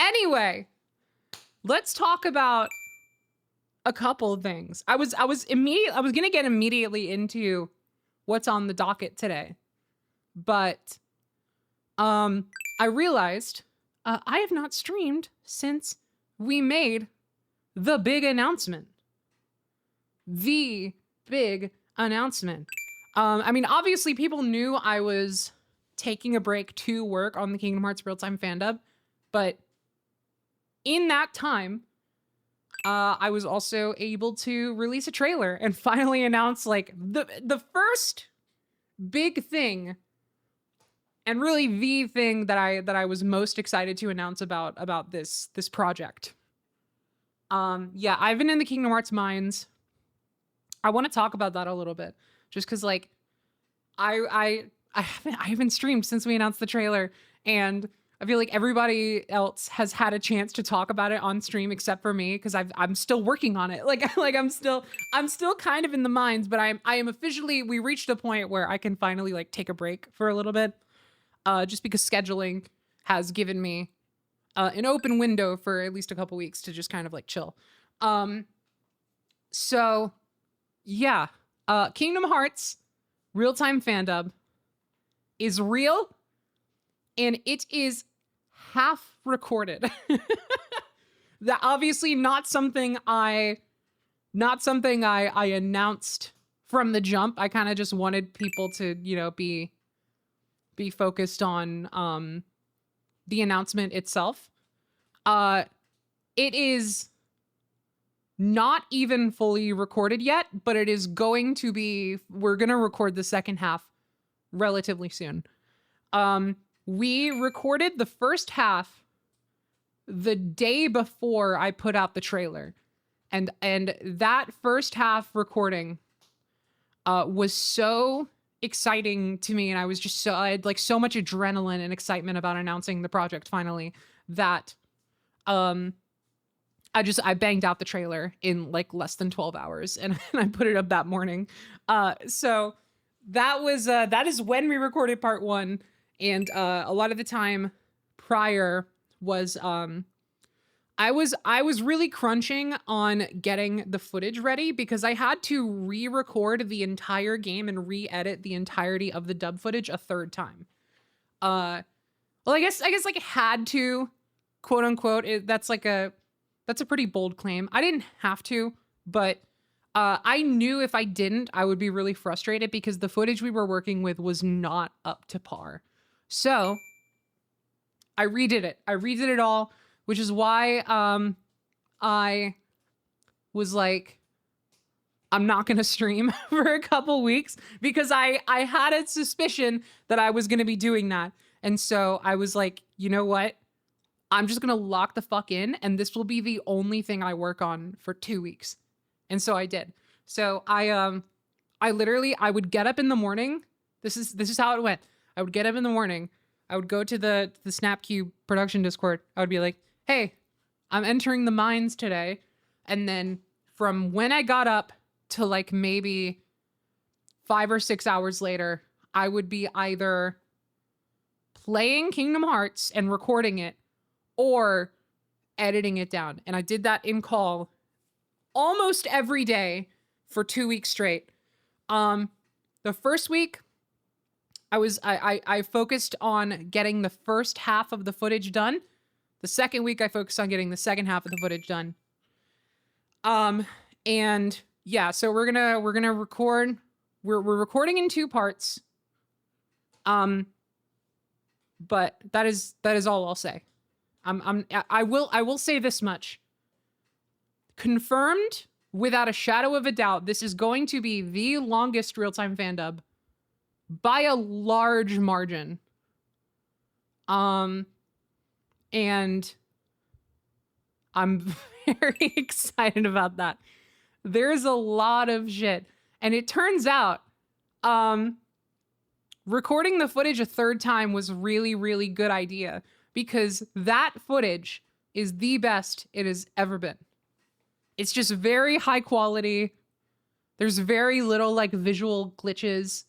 Anyway, let's talk about a couple of things. I was gonna get immediately into what's on the docket today, but I realized I have not streamed since we made the big announcement. The big announcement. I mean, obviously people knew I was taking a break to work on the Kingdom Hearts Real-Time Fandub, but in that time, I was also able to release a trailer and finally announce like the first big thing, and really the thing that I was most excited to announce about this project. Yeah, I've been in the Kingdom Hearts mines. I want to talk about that a little bit, just because like I haven't streamed since we announced the trailer, and I feel like everybody else has had a chance to talk about it on stream except for me, because I'm still working on it. Like I'm still kind of in the mines, but I am officially, we reached a point where I can finally like take a break for a little bit, just because scheduling has given me an open window for at least a couple weeks to just kind of like chill. So yeah, Kingdom Hearts Real-Time Fandub is real, and it is half recorded. That obviously not something I announced from the jump. I kind of just wanted people to, you know, be focused on the announcement itself. It is not even fully recorded yet, but it is going to be, we're going to record the second half relatively soon. We recorded the first half the day before I put out the trailer. And that first half recording was so exciting to me, and I was just I had like so much adrenaline and excitement about announcing the project finally, that I banged out the trailer in like less than 12 hours and I put it up that morning. So that is when we recorded part one. And a lot of the time prior was I was really crunching on getting the footage ready, because I had to re-record the entire game and re-edit the entirety of the dub footage a third time. Well, I guess like had to, quote unquote. That's a pretty bold claim. I didn't have to, but I knew if I didn't, I would be really frustrated, because the footage we were working with was not up to par. So I redid it. I redid it all, which is why I was like, I'm not going to stream for a couple weeks, because I had a suspicion that I was going to be doing that. And so I was like, you know what? I'm just going to lock the fuck in, and this will be the only thing I work on for 2 weeks. And so I did. So I literally, I would get up in the morning. This is how it went. I would get up in the morning. I would go to the Snapcube production Discord. I would be like, hey, I'm entering the mines today. And then from when I got up to like maybe 5 or 6 hours later, I would be either playing Kingdom Hearts and recording it or editing it down. And I did that in call almost every day for 2 weeks straight. The first week, I focused on getting the first half of the footage done. The second week, I focused on getting the second half of the footage done. And yeah, so we're gonna record. We're recording in 2 parts. But that is all I'll say. I will say this much. Confirmed without a shadow of a doubt, this is going to be the longest real-time fandub by a large margin. And I'm very excited about that. There's a lot of shit. And it turns out, recording the footage a third time was really, really good idea, because that footage is the best it has ever been. It's just very high quality. There's very little like visual glitches.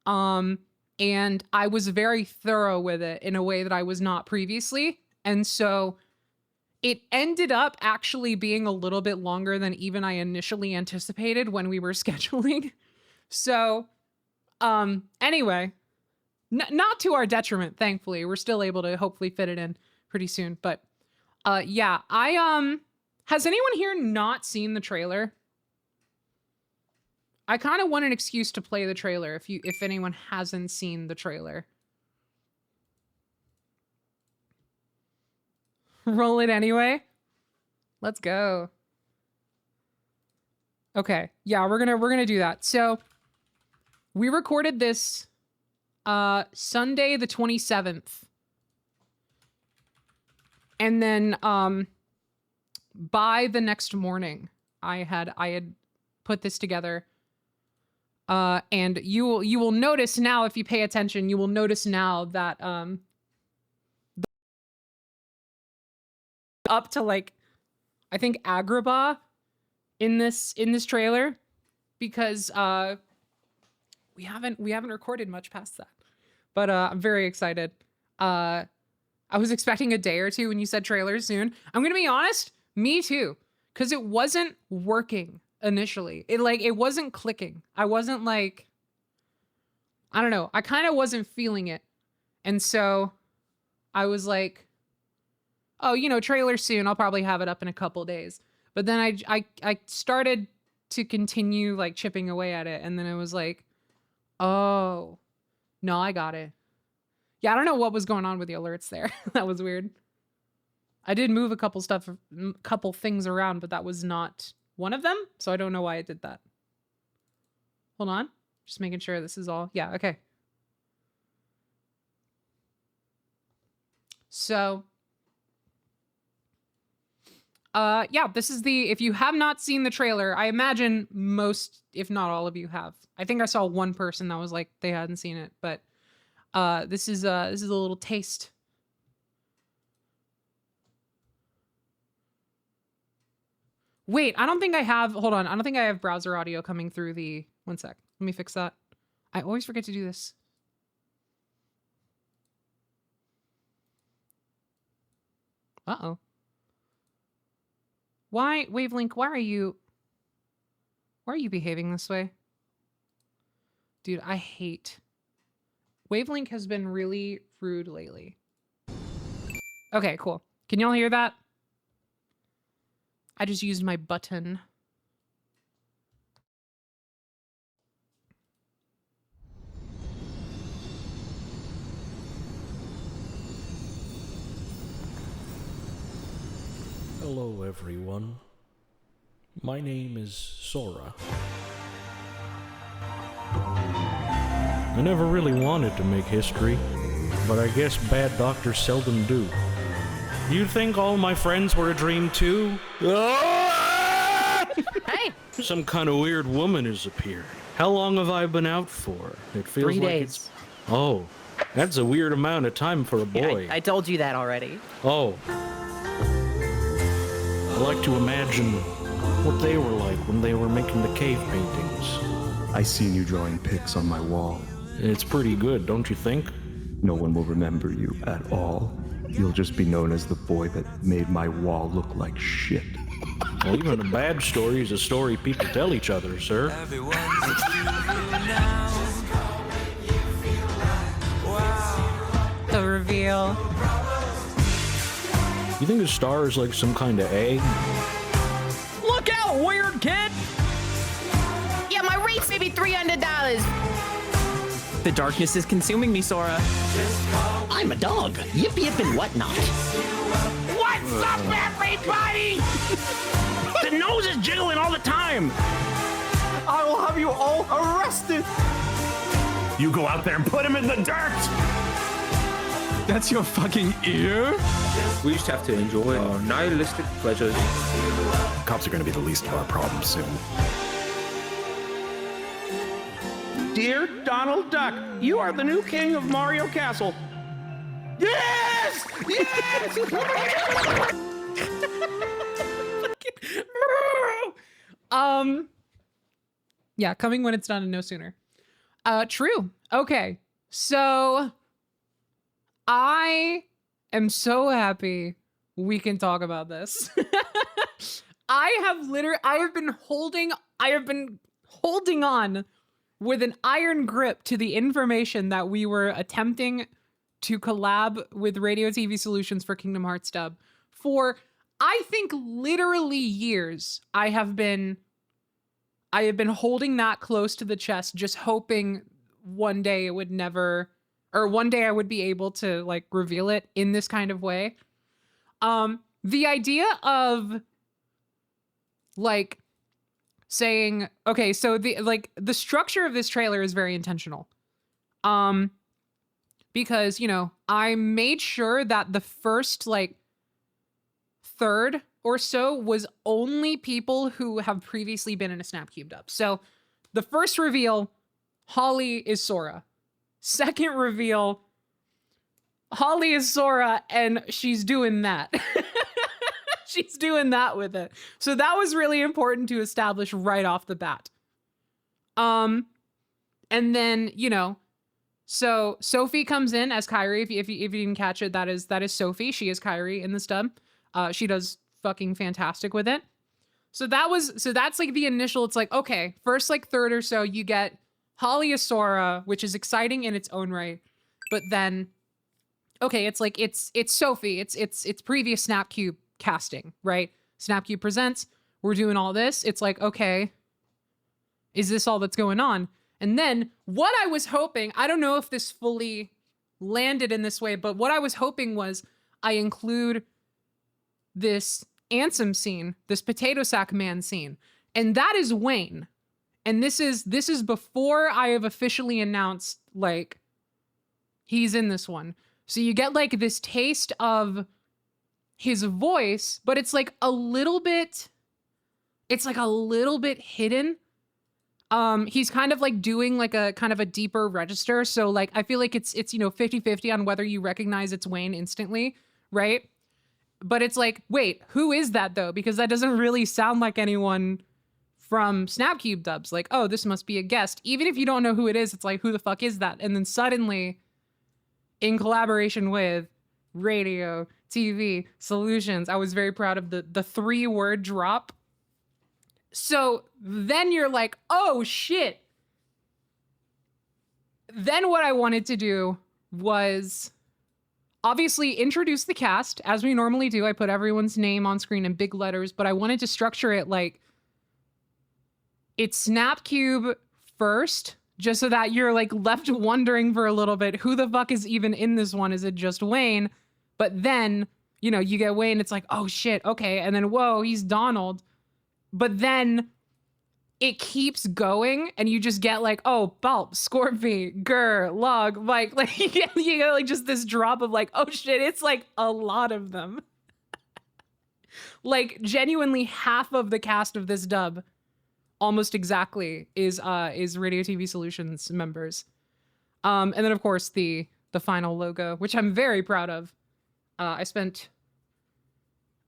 And I was very thorough with it in a way that I was not previously. And so it ended up actually being a little bit longer than even I initially anticipated when we were scheduling. So, anyway, not to our detriment, thankfully. We're still able to hopefully fit it in pretty soon. But, yeah, has anyone here not seen the trailer? I kind of want an excuse to play the trailer if anyone hasn't seen the trailer. Roll it anyway. Let's go. Okay. Yeah, we're gonna do that. So we recorded this Sunday the 27th. And then by the next morning, I had put this together. And you will notice now, if you pay attention, you will notice now that up to like, I think Agrabah in this trailer, because we haven't recorded much past that. But I'm very excited. I was expecting a day or two when you said trailer soon. I'm gonna be honest, me too, because it wasn't working initially. It wasn't clicking. I wasn't like, I don't know. I kind of wasn't feeling it. And so I was like, oh, you know, trailer soon. I'll probably have it up in a couple days. But then I started to continue like chipping away at it. And then it was like, oh, no, I got it. Yeah, I don't know what was going on with the alerts there. That was weird. I did move a couple things around, but that was not one of them. So I don't know why it did that. Hold on. Just making sure this is all. Yeah, okay. So, yeah, this is if you have not seen the trailer, I imagine most, if not all of you have. I think I saw one person that was like, they hadn't seen it, but, this is a little taste. Wait, I don't think I have, hold on. I don't think I have browser audio coming through one sec. Let me fix that. I always forget to do this. Uh-oh. Why, Wavelink, why are you behaving this way? Dude, I hate. Wavelink has been really rude lately. Okay, cool. Can y'all hear that? I just used my button. Hello, everyone. My name is Sora. I never really wanted to make history, but I guess bad doctors seldom do. You think all my friends were a dream too? Hey! Some kind of weird woman has appeared. How long have I been out for? It feels 3 like days. it's... Oh, that's a weird amount of time for a boy. Yeah, I told you that already. Oh. I like to imagine what they were like when they were making the cave paintings. I seen you drawing pics on my wall. It's pretty good, don't you think? No one will remember you at all. You'll just be known as the boy that made my wall look like shit. Well, even a bad story is a story people tell each other, sir. The reveal. You think a star is like some kind of egg? Look out, weird kid! Yeah, my rate's maybe $300. The darkness is consuming me, Sora. I'm a dog. Yip yip and whatnot. What's up, everybody? The nose is jiggling all the time. I will have you all arrested. You go out there and put him in the dirt. That's your fucking ear? We just have to enjoy our nihilistic pleasures. Cops are gonna be the least of our problems soon. Dear Donald Duck, you are the new king of Mario Castle. Yes! Yes! Yeah, coming when it's done and no sooner. True. Okay. So I am so happy we can talk about this. I have been holding on with an iron grip to the information that we were attempting to collab with Radio TV Solutions for Kingdom Hearts dub for, I think, literally years. I have been holding that close to the chest, just hoping one day I would be able to like reveal it in this kind of way. The idea of like saying, okay, so the structure of this trailer is very intentional. Because, you know, I made sure that the first like third or so was only people who have previously been in a Snapcube dub. So the first reveal, Holly is Sora. Second reveal, Holly is Sora and she's doing that. She's doing that with it. So that was really important to establish right off the bat. And then, you know, so Sophie comes in as Kairi. If you didn't catch it, that is Sophie. She is Kairi in this dub. She does fucking fantastic with it. So that's like the initial, it's like, okay, first like third or so, you get Holly as Sora, which is exciting in its own right. But then, okay, it's like, it's Sophie. It's previous Snapcube casting, right? Snapcube presents, we're doing all this. It's like, okay, is this all that's going on? And then what I was hoping, I don't know if this fully landed in this way, but what I was hoping was I include this Ansem scene, this potato sack man scene. And that is Wayne. And this is before I have officially announced like he's in this one. So you get like this taste of his voice, but it's like a little bit hidden. He's kind of like doing like a kind of a deeper register. So like, I feel like it's, you know, 50-50 on whether you recognize it's Wayne instantly, right? But it's like, wait, who is that though? Because that doesn't really sound like anyone from Snapcube dubs. Like, oh, this must be a guest. Even if you don't know who it is, it's like, who the fuck is that? And then suddenly, in collaboration with Radio TV Solutions, I was very proud of the 3-word drop. So then you're like, oh shit. Then what I wanted to do was obviously introduce the cast as we normally do. I put everyone's name on screen in big letters, but I wanted to structure it like it's Snapcube first, just so that you're like left wondering for a little bit, who the fuck is even in this one? Is it just Wayne? But then, you know, you get Wayne, it's like, oh shit, okay. And then, whoa, he's Donald. But then it keeps going and you just get like, oh, Bulb, Scorpy, Gur, Log, like you get like just this drop of like, oh shit, it's like a lot of them. Like genuinely half of the cast of this dub almost exactly is Radio TV Solutions members. And then of course the final logo, which I'm very proud of. I spent,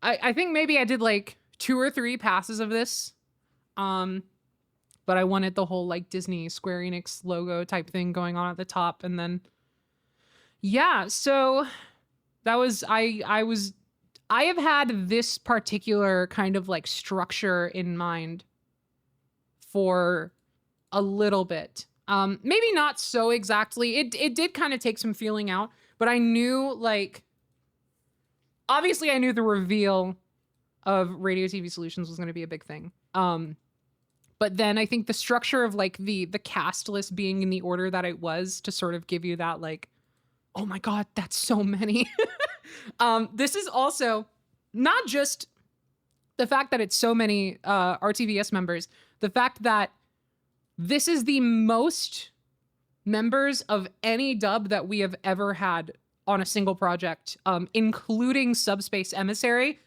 I think maybe I did like 2 or 3 passes of this. But I wanted the whole like Disney Square Enix logo type thing going on at the top. And then, yeah, so that was, I have had this particular kind of like structure in mind for a little bit. Maybe not so exactly. It did kind of take some feeling out, but I knew like, obviously I knew the reveal of Radio TV Solutions was going to be a big thing. But then I think the structure of like the cast list being in the order that it was to sort of give you that like, oh my God, that's so many. This is also not just the fact that it's so many RTVS members, the fact that this is the most members of any dub that we have ever had on a single project, including Subspace Emissary,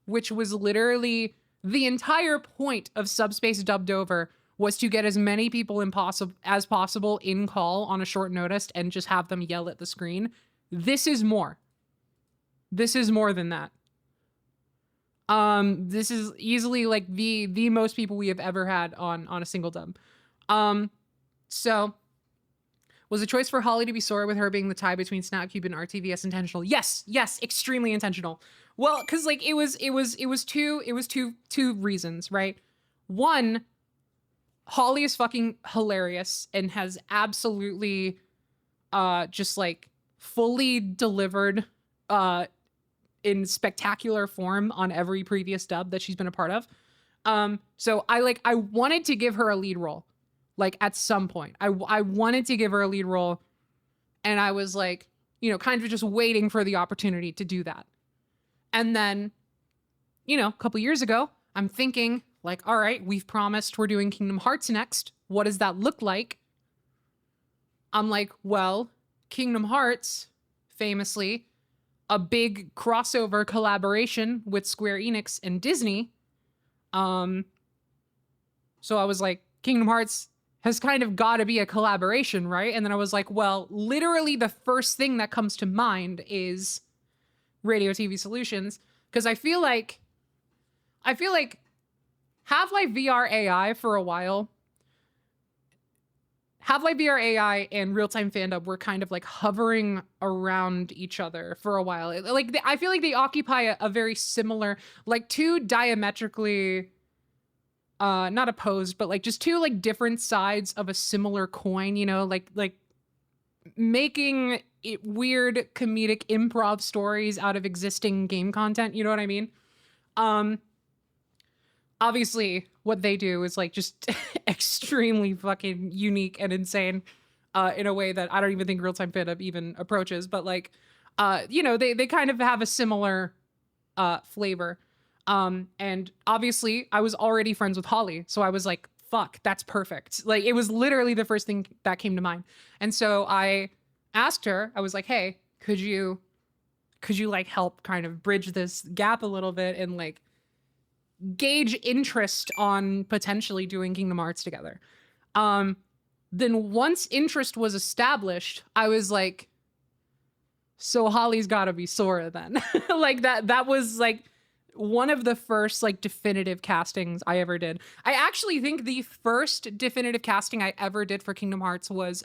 which was literally the entire point of Subspace Dubbed Over was to get as many people as possible in call on a short notice and just have them yell at the screen. This is more. This is more than that. This is easily like the most people we have ever had on a single dub. So was the choice for Holly to be Sora with her being the tie between Snapcube and RTVS intentional? Yes, extremely intentional. Well, because like it was two reasons, right? One, Holly is fucking hilarious and has absolutely just like fully delivered in spectacular form on every previous dub that she's been a part of. So I wanted to give her a lead role, like at some point. I wanted to give her a lead role, and I was like, you know, kind of just waiting for the opportunity to do that. And then, you know, a couple years ago, I'm thinking like, all right, we've promised we're doing Kingdom Hearts next. What does that look like? I'm like, well, Kingdom Hearts, famously, a big crossover collaboration with Square Enix and Disney. So I was like, Kingdom Hearts has kind of got to be a collaboration, right? And then I was like, well, literally the first thing that comes to mind is Radio TV Solutions, because I feel like Half-Life VR AI for a while, Half-Life VR AI and Real-Time Fandub were kind of like hovering around each other for a while. Like I feel like they occupy a very similar, like two diametrically, not opposed, but like just two like different sides of a similar coin, you know, like making it weird comedic improv stories out of existing game content. You know what I mean? Obviously what they do is like just extremely fucking unique and insane, in a way that I don't even think Real-Time Fandub even approaches, but like, you know, they kind of have a similar, flavor. And obviously I was already friends with Holly. So I was like, fuck, that's perfect. Like, it was literally the first thing that came to mind. And so I asked her, I was like, hey, could you like help kind of bridge this gap a little bit and like gauge interest on potentially doing Kingdom Hearts together? Then once interest was established, I was like, so Holly's gotta be Sora then. Like that was like one of the first like definitive castings I ever did. I actually think the first definitive casting I ever did for Kingdom Hearts was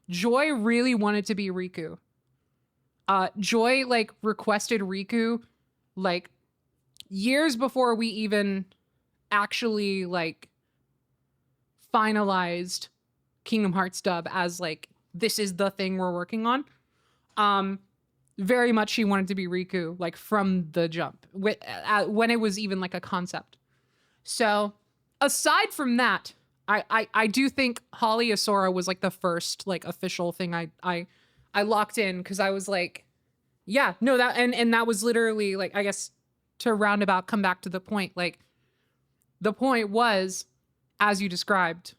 Joy really wanted to be Riku. Joy like requested Riku like years before we even actually like finalized Kingdom Hearts dub as like, this is the thing we're working on. Very much she wanted to be Riku, like from the jump, when it was even like a concept. So aside from that, I do think Holly Asora was like the first like official thing I locked in, because I was like, yeah, no, that and that was literally like, I guess to roundabout come back to the point, like the point was, as you described,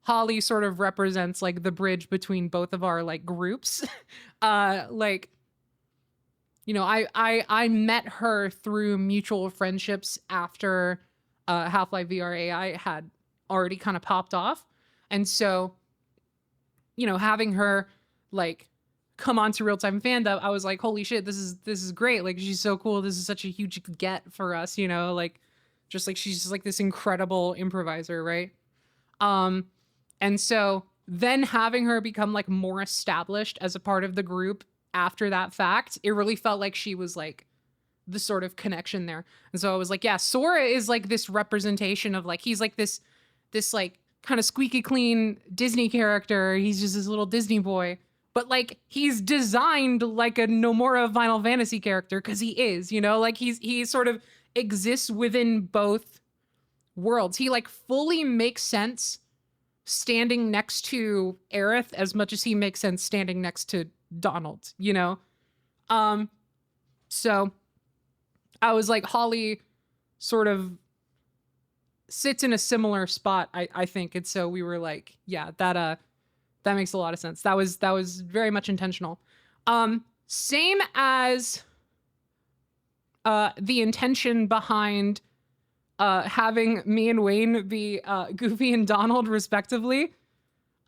Holly sort of represents like the bridge between both of our like groups. Like, you know, I met her through mutual friendships after Half-Life VR AI had already kind of popped off. And so, you know, having her like come on to Real-Time Fandub, I was like, holy shit, this is great. Like, she's so cool. This is such a huge get for us, you know, like just like she's just like this incredible improviser, right? And so then having her become like more established as a part of the group after that fact, it really felt like she was like the sort of connection there. And so I was like, yeah, Sora is like this representation of like, he's like this like kind of squeaky clean Disney character. He's just this little Disney boy, but like he's designed like a Nomura Final Fantasy character, because he is, you know, like he sort of exists within both worlds. He like fully makes sense standing next to Aerith as much as he makes sense standing next to Donald, you know? So I was like, Holly sort of sits in a similar spot, I think. And so we were like, yeah, that makes a lot of sense. That was very much intentional. Same as the intention behind having me and Wayne be Goofy and Donald respectively.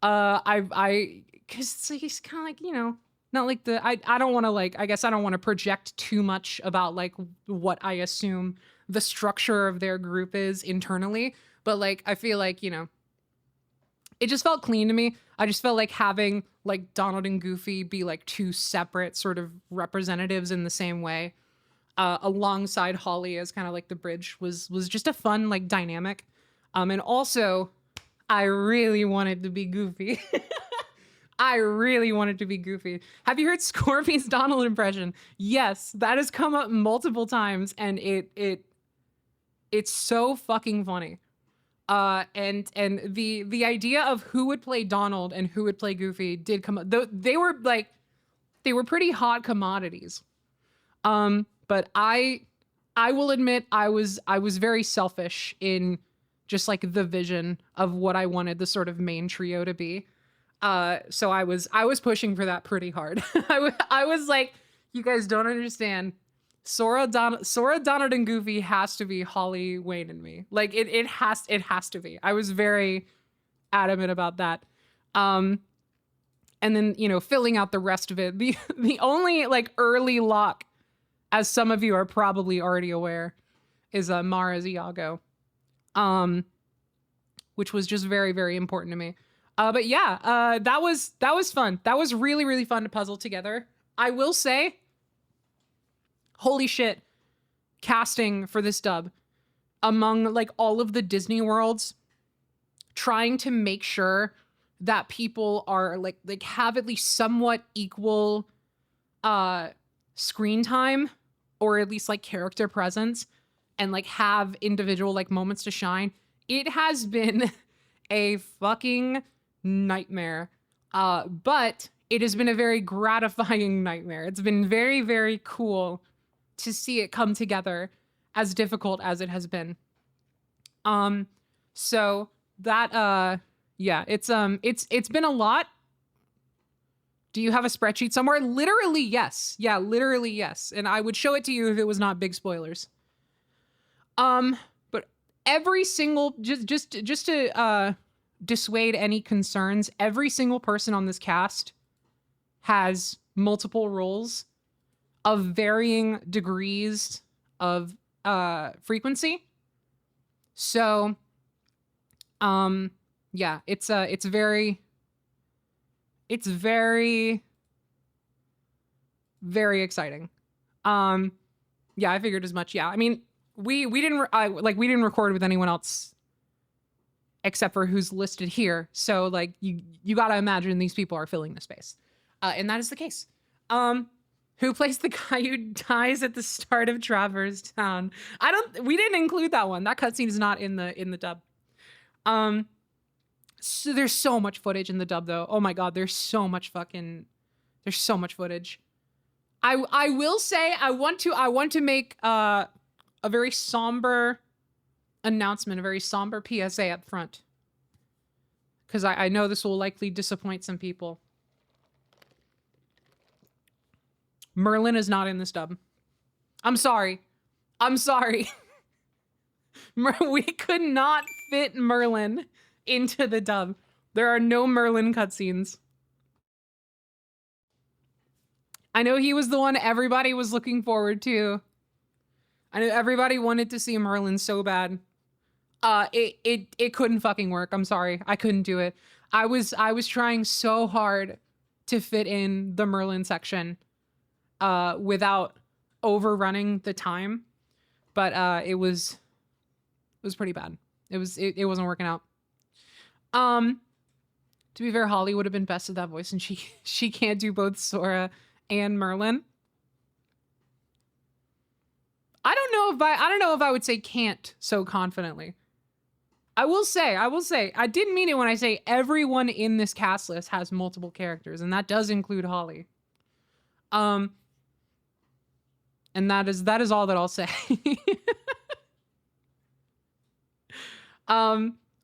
Cause he's kind of like, you know, not like I don't want to like, I guess I don't want to project too much about like what I assume the structure of their group is internally, but like, I feel like, you know, it just felt clean to me. I just felt like having like Donald and Goofy be like two separate sort of representatives in the same way. alongside Holly as kind of like the bridge was just a fun like dynamic. And also, I really wanted to be Goofy. I really wanted to be Goofy. Have you heard Scorpy's Donald impression? Yes, that has come up multiple times, and it's so fucking funny. And the idea of who would play Donald and who would play Goofy did come up. They were pretty hot commodities. But I will admit I was very selfish in just like the vision of what I wanted the sort of main trio to be. So I was pushing for that pretty hard. I was like, you guys don't understand. Sora, Donald, and Goofy has to be Holly, Wayne, and me. Like it has to be. I was very adamant about that. And then, you know, filling out the rest of it. The only like early lock, as some of you are probably already aware, is Mara's Iago. Which was just very, very important to me. But yeah, that was fun. That was really, really fun to puzzle together. I will say, holy shit, casting for this dub among like all of the Disney worlds, trying to make sure that people are like have at least somewhat equal screen time, or at least like character presence, and like have individual like moments to shine. It has been a fucking nightmare, but it has been a very gratifying nightmare. It's been very, very cool to see it come together, as difficult as it has been. So that yeah, it's been a lot. Do you have a spreadsheet somewhere? Literally yes. Yeah, literally yes. And I would show it to you if it was not big spoilers. But every single, just to dissuade any concerns, every single person on this cast has multiple roles of varying degrees of frequency. So yeah, it's very exciting. Yeah, I figured as much. Yeah, I mean, we didn't record with anyone else except for who's listed here. So like you gotta imagine these people are filling the space, and that is the case. Who plays the guy who dies at the start of Traverse Town? We didn't include that one. That cutscene is not in the dub. So there's so much footage in the dub though. Oh my god, there's so much footage. I will say I want to make a very somber announcement, a very somber PSA up front, because I know this will likely disappoint some people. Merlin is not in this dub. I'm sorry. We could not fit Merlin into the dub. There are no Merlin cutscenes. I know he was the one everybody was looking forward to. I know everybody wanted to see Merlin so bad. It couldn't fucking work. I'm sorry. I couldn't do it. I was trying so hard to fit in the Merlin section without overrunning the time, but it was pretty bad. It wasn't working out. To be fair, Holly would have been best at that voice, and she can't do both Sora and Merlin. I don't know if I would say can't so confidently. I will say, I didn't mean it when I say everyone in this cast list has multiple characters, and that does include Holly. And that is all that I'll say.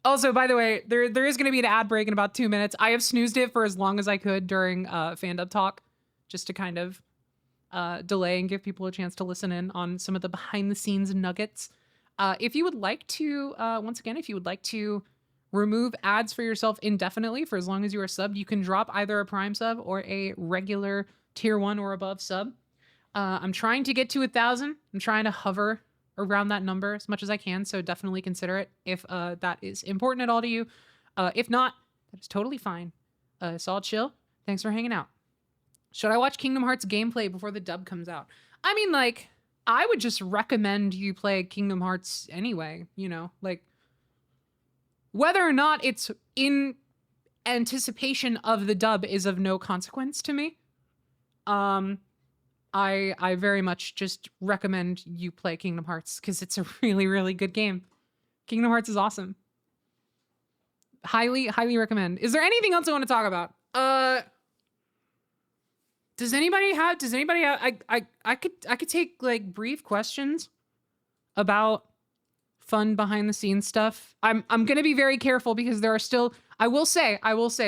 Also, by the way, there is going to be an ad break in about 2 minutes. I have snoozed it for as long as I could during Fandub Talk, just to kind of delay and give people a chance to listen in on some of the behind the scenes nuggets. If you would like to, once again, if you would like to remove ads for yourself indefinitely for as long as you are subbed, you can drop either a Prime sub or a regular tier 1 or above sub. I'm trying to get to 1,000. I'm trying to hover around that number as much as I can, so definitely consider it if that is important at all to you. If not, that is totally fine. So I'll chill. Thanks for hanging out. Should I watch Kingdom Hearts gameplay before the dub comes out? I mean, like, I would just recommend you play Kingdom Hearts anyway, you know, like whether or not it's in anticipation of the dub is of no consequence to me. I very much just recommend you play Kingdom Hearts because it's a really, really good game. Kingdom Hearts is awesome. Highly, highly recommend. Is there anything else I want to talk about? Does anybody have I could take like brief questions about fun behind the scenes stuff. I'm going to be very careful because there are still, I will say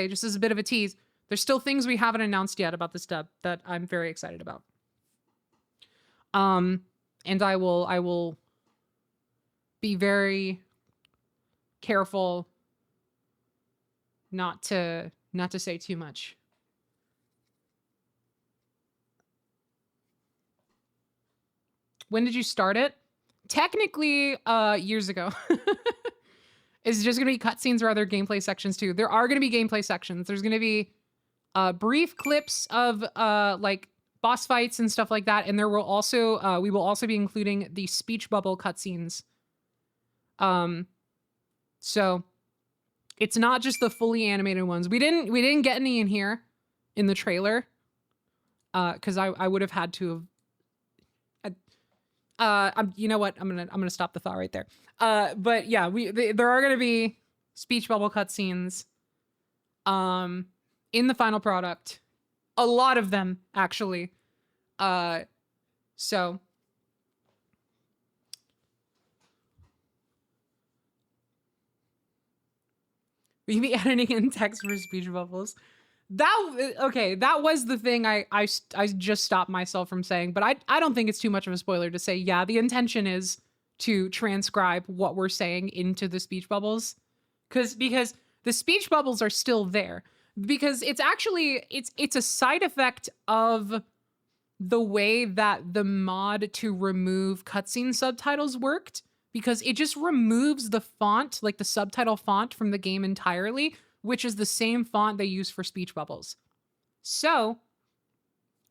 just as a bit of a tease, there's still things we haven't announced yet about this dub that I'm very excited about. And I will be very careful not to say too much. When did you start it? Technically, years ago. It's just gonna be cutscenes or other gameplay sections too. There are gonna be gameplay sections. There's gonna be brief clips of like boss fights and stuff like that, and there will also we will also be including the speech bubble cutscenes. So it's not just the fully animated ones. We didn't get any in here in the trailer, because I would have had to have. You know what? I'm gonna stop the thought right there. But yeah, there are gonna be speech bubble cutscenes, in the final product, a lot of them actually. So we be editing in text for speech bubbles. That was the thing I just stopped myself from saying, but I don't think it's too much of a spoiler to say, yeah, the intention is to transcribe what we're saying into the speech bubbles, because the speech bubbles are still there, because it's actually it's a side effect of the way that the mod to remove cutscene subtitles worked, because it just removes the font, like the subtitle font from the game entirely, which is the same font they use for speech bubbles. So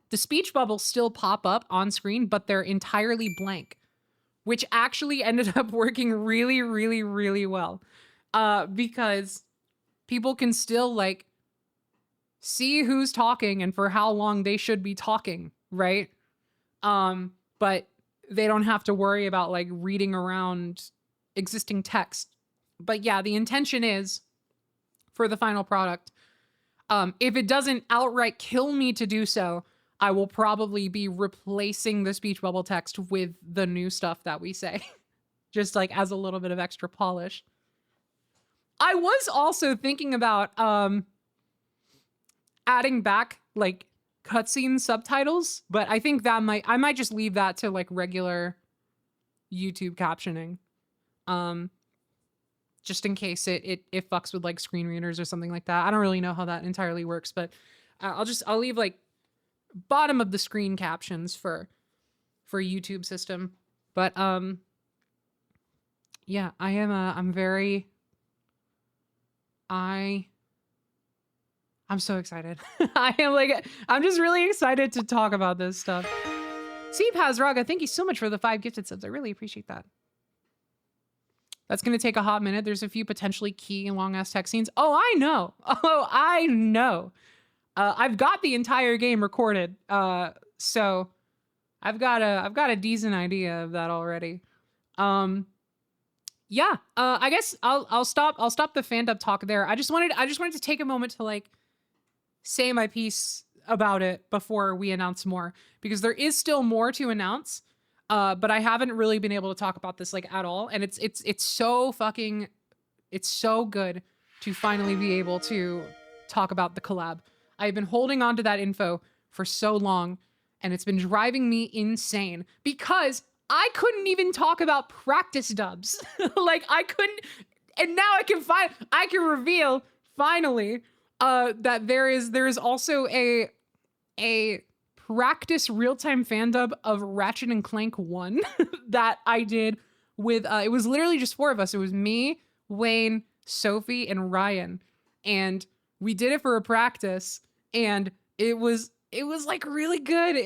the speech bubbles still pop up on screen, but they're entirely blank, which actually ended up working really, really, really well. Because people can still like see who's talking and for how long they should be talking, right? But they don't have to worry about like reading around existing text. But yeah, the intention is, for the final product, if it doesn't outright kill me to do so, I will probably be replacing the speech bubble text with the new stuff that we say, just like as a little bit of extra polish. I was also thinking about adding back like cutscene subtitles, but I think that I might just leave that to like regular YouTube captioning. Just in case it fucks with like screen readers or something like that. I don't really know how that entirely works, but I'll leave like bottom of the screen captions for YouTube system. But yeah, I'm so excited. I'm just really excited to talk about this stuff. Seepaz Raga, thank you so much for the 5 gifted subs. I really appreciate that. That's going to take a hot minute. There's a few potentially key and long-ass text scenes. Oh, I know. Oh, I know. I've got the entire game recorded. So I've got a decent idea of that already. Yeah. I guess I'll stop the fandub talk there. I just wanted to take a moment to like say my piece about it before we announce more, because there is still more to announce. But I haven't really been able to talk about this like at all. And it's so good to finally be able to talk about the collab. I've been holding on to that info for so long, and it's been driving me insane because I couldn't even talk about practice dubs. Like I couldn't, and now I can reveal finally that there is also a practice real-time fandub of Ratchet and Clank 1 that I did with it was literally just 4 of us. It was me, Wayne, Sophie, and Ryan, and we did it for a practice, and it was it was like really good.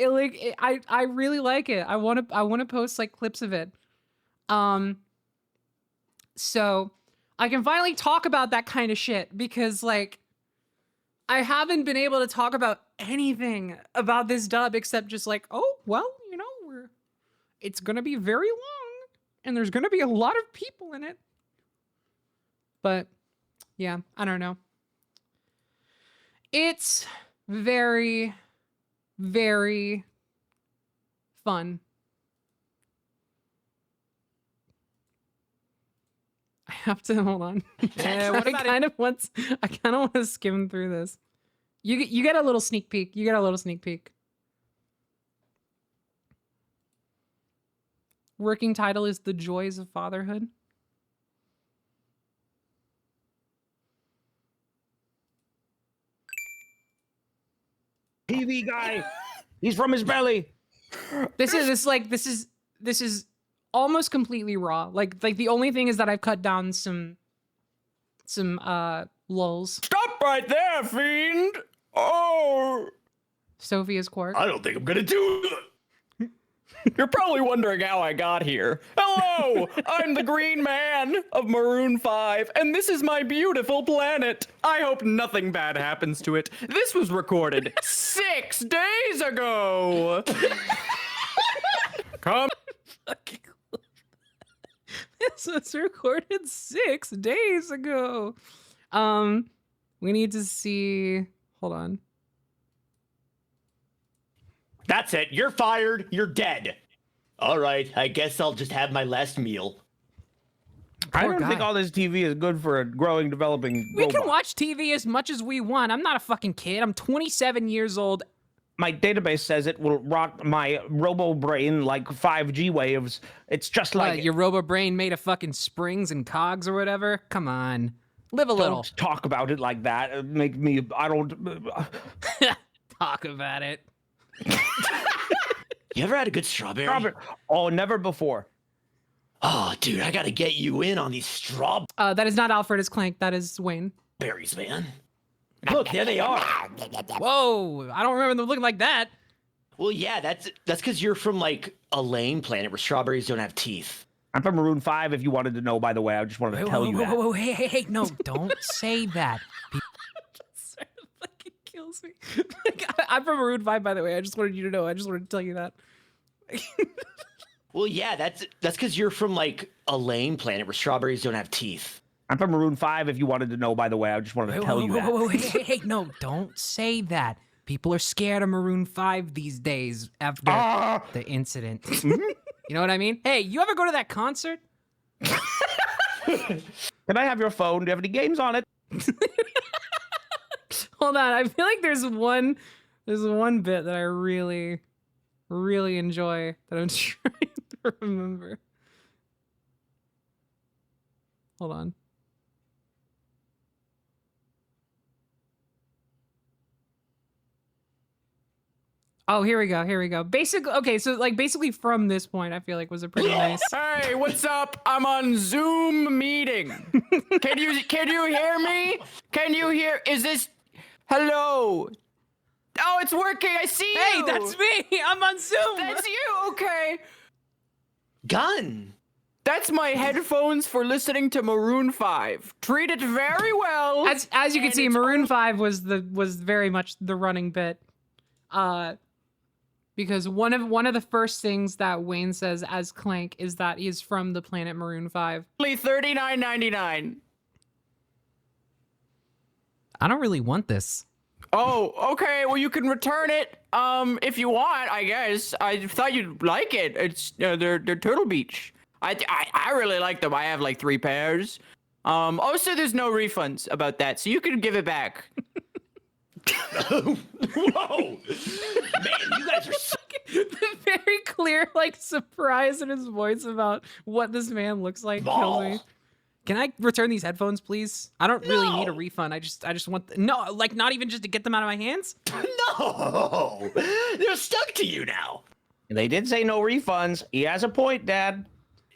I really like it. I want to post like clips of it. So I can finally talk about that kind of shit because like I haven't been able to talk about anything about this dub except just like, oh, well, you know, it's going to be very long and there's going to be a lot of people in it. But yeah, I don't know. It's very, very fun. I have to hold on. What about I kind of want to skim through this. You get a little sneak peek. You get a little sneak peek. Working title is The Joys of Fatherhood. TV guy. He's from his belly. This is almost completely raw. Like the only thing is that I've cut down some lulls. Stop right there, fiend. Oh. Sophia's Quark. I don't think I'm gonna do it. You're probably wondering how I got here. Hello, I'm the Green Man of Maroon 5, and this is my beautiful planet. I hope nothing bad happens to it. This was recorded 6 days ago. Come. This was recorded 6 days ago. We need to see. Hold on. That's it. You're fired. You're dead. All right. I guess I'll just have my last meal. I Poor don't think guy. all this TV is good for a growing, developing We robot. can watch TV as much as we want. I'm not a fucking kid. I'm 27 years old. My database says it will rock my robo brain like 5G waves. It's just like Your robo brain made of fucking springs and cogs or whatever. Come on, live a little. don't talk about it like that. It make me. I don't. Talk about it. You ever had a good strawberry? Oh, never before. Oh, dude, I gotta get you in on these strawberries, That is not Alfred as Clank. That is Wayne. man. Look, there they are. Whoa, I don't remember them looking like that. Well, yeah, that's because you're from like a lame planet where strawberries don't have teeth. I'm from Maroon 5. If you wanted to know, by the way, I just wanted to tell you that. Whoa, hey, no, don't say that. It fucking kills me. I'm from Maroon 5, by the way. I just wanted you to know. I just wanted to tell you that. Well, yeah, that's because you're from like a lame planet where strawberries don't have teeth. I'm from Maroon 5. If you wanted to know, by the way, I just wanted to tell you that. Hey, no, don't say that. People are scared of Maroon 5 these days after the incident. You know what I mean? Hey, you ever go to that concert? Can I have your phone? Do you have any games on it? Hold on, I feel like there's one bit that I really, really enjoy that I'm trying to remember. Hold on. Oh, here we go. Basically, okay, so basically from this point, I feel like was a pretty nice. Hey, what's up? I'm on Zoom meeting. Can you hear me? Can you hear? Is this? Hello. Oh, it's working. I see you. Hey, that's me. I'm on Zoom. That's you. Okay. Gun. That's my headphones for listening to Maroon 5. Treat it very well. As you can see, Maroon 5 was very much the running bit. Because one of the first things that Wayne says as Clank is that he's from the planet Maroon 5. Only $39.99. I don't really want this. Oh, okay. Well, you can return it if you want, I guess. I thought you'd like it. It's they're Turtle Beach. I really like them. I have like 3 pairs. Also, there's no refunds about that, so you can give it back. Whoa! Man, you guys are so... The very clear surprise in his voice about what this man looks like kills me. Can I return these headphones, please? I don't really need a refund. I just want not even just to get them out of my hands. No, they're stuck to you now. They did say no refunds. He has a point, Dad.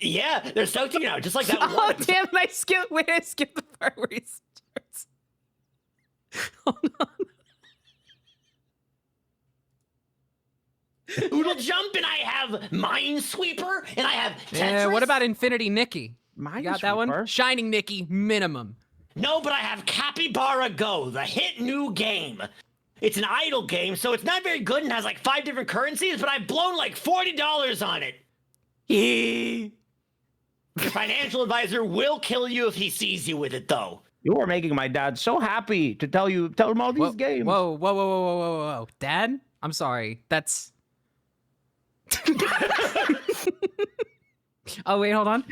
Yeah, they're stuck to you now, just like that Oh one. damn! I skipped the part where he starts. Hold on. Oodle Jump, and I have Minesweeper, and I have Tetris. Yeah, what about Infinity Nikki? You got that one? Minesweeper? Shining Nikki, minimum. No, but I have Capybara Go, the hit new game. It's an idle game, so it's not very good and has like 5 different currencies, but I've blown like $40 on it. Your financial advisor will kill you if he sees you with it, though. You are making my dad so happy to tell him all these games. Whoa. Dad? I'm sorry. That's... Oh, wait, hold on.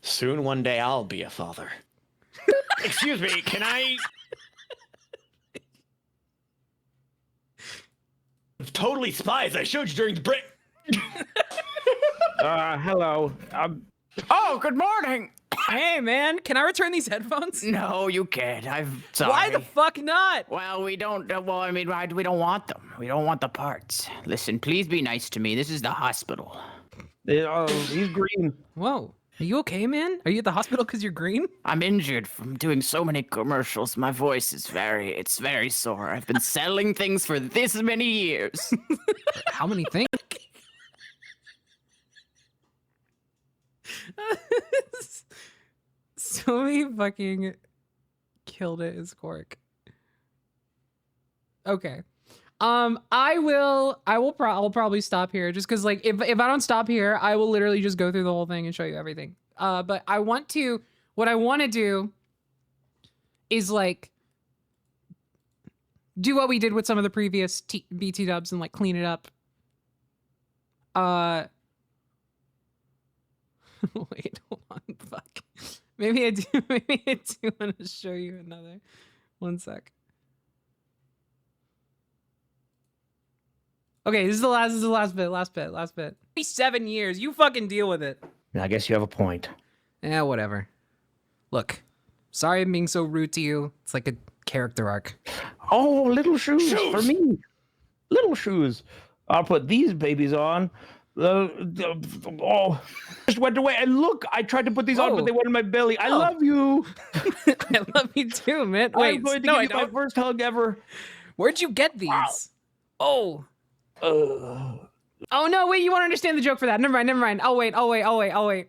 Soon one day I'll be a father. Excuse me, can I... Totally spies. I showed you during the break. Hello. Oh, good morning. Hey, man, can I return these headphones? No, you can't. I'm sorry. Why the fuck not? Well, we don't. Well, I mean, we don't want them. We don't want the parts. Listen, please be nice to me. This is the hospital. He's green. Whoa. Are you okay, man? Are you at the hospital because you're green? I'm injured from doing so many commercials. My voice is it's very sore. I've been selling things for this many years. How many things? So he fucking killed it as Cork. Okay. I'll probably stop here just because like if I don't stop here, I will literally just go through the whole thing and show you everything. But what I want to do is like do what we did with some of the previous BTDubs and like clean it up. Wait, hold on, fuck. Maybe I do want to show you another. One sec. Okay, this is the last bit. 7 years. You fucking deal with it. I guess you have a point. Yeah, whatever. Look, sorry I'm being so rude to you. It's like a character arc. Oh, little shoes for me. Little shoes. I'll put these babies on. Just went away. And look, I tried to put these on, but they went in my belly. I love you. I love you too, man. Wait, I'm going to give you my first hug ever. Where'd you get these? Wow. Oh no, wait, you won't understand the joke for that. Never mind. I'll wait. I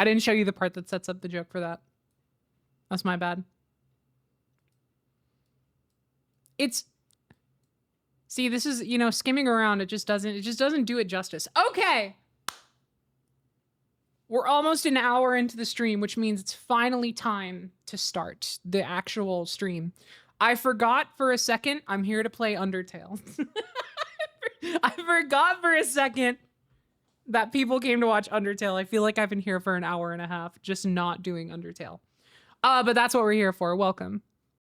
didn't show you the part that sets up the joke for that. That's my bad. See, this is, skimming around, it just doesn't do it justice. Okay. We're almost an hour into the stream, which means it's finally time to start the actual stream. I forgot for a second, I'm here to play Undertale. I forgot for a second that people came to watch Undertale. I feel like I've been here for an hour and a half, just not doing Undertale. But that's what we're here for. Welcome.